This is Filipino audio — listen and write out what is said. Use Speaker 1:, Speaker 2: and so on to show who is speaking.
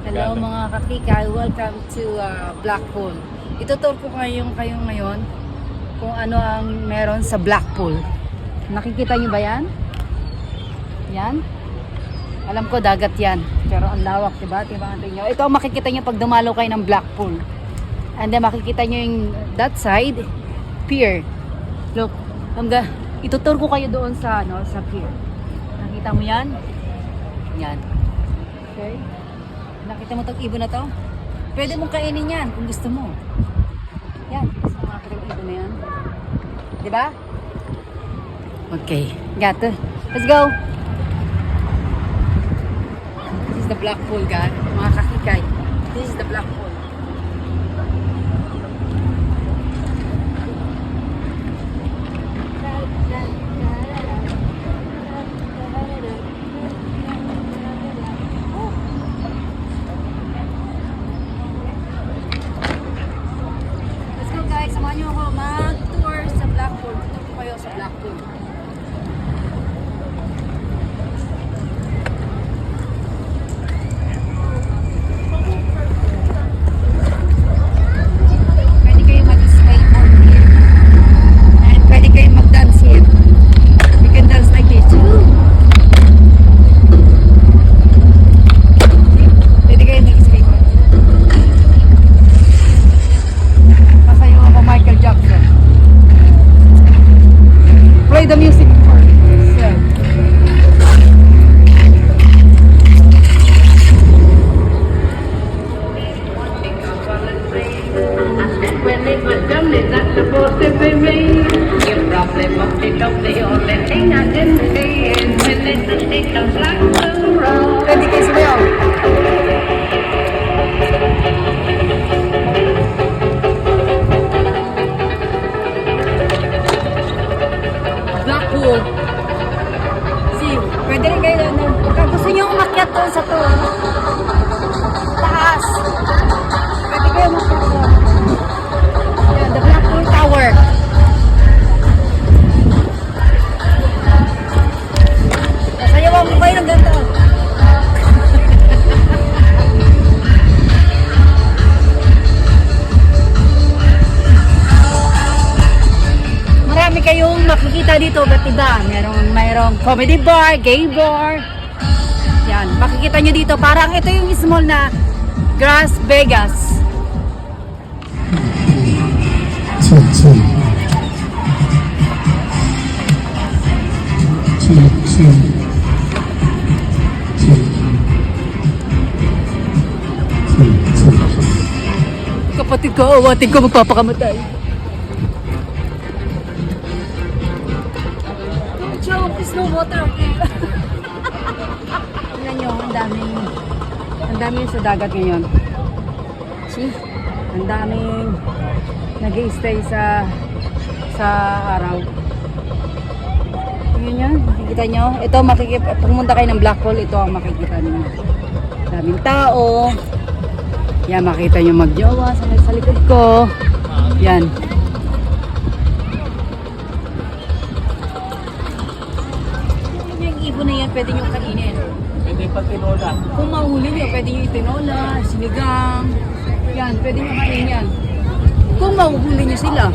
Speaker 1: Hello mga kakikay, welcome to Blackpool. Itutur ko kayo ngayon kung ano ang meron sa Blackpool. Nakikita nyo ba yan? Yan? Alam ko dagat yan, pero ang lawak, diba? Nyo. Ito ang makikita nyo pag dumalo kayo ng Blackpool. And then makikita nyo yung that side, pier. Look, itutur ko kayo doon sa, sa pier. Nakita mo yan? Yan. Okay? Nakita mo itong ibon na to? Pwede mong kainin yan kung gusto mo. Yan. Gusto mo makakita yung ibon na yan. Diba? Okay. Got it. Let's go. This is the Blackpool, guys. Mga kakikay. This is the Blackpool. Samahan niyo ako mag-tour sa Blackpool. Tutur ko kayo sa Blackpool. Pwede kayo mag-skateboard here. And pwede kayo mag-dance here. You can dance like this. Pwede kayo mag-skateboard. Michael Jackson. Play the music for yourself.
Speaker 2: When it was done, it's not supposed to be me. You probably must be the only thing I didn't see is when it's a stick of black blue road.
Speaker 1: Pwede kayo sumayaw. Blackpool. See, pwede rin kayo pagka gusto nyo umakyat doon sa to, taas. Pwede kayo umakyat doon. Yan, the Blackpool Tower. Sayawan mo kayo ng ganito. Marami kayong makikita dito, ba't iba? Mayroong comedy bar, gay bar. Yan, makikita nyo dito. Parang ito yung small na Grass Vegas. Kapatid ko, awatin ko, magpapakamatay. Joke, is no water, okay? Tingnan nyo, ang daming sa dagat ngayon. See? Ang daming nag-i-stay sa araw. Tingnan nyo, makikita nyo. Ito, pumunta kayo ng Blackpool, ito ang makikita nyo. Daming tao. Yan, makita nyo magjowa sa likod ko. Yan. Ibon na yan, pwede nyo kainin.
Speaker 3: Pwede pa tinola.
Speaker 1: Kung mahuli nyo, pwede nyo itinola, sinigang. Yan, pwede nyo kainin yan. Kung mahuhuli nyo sila.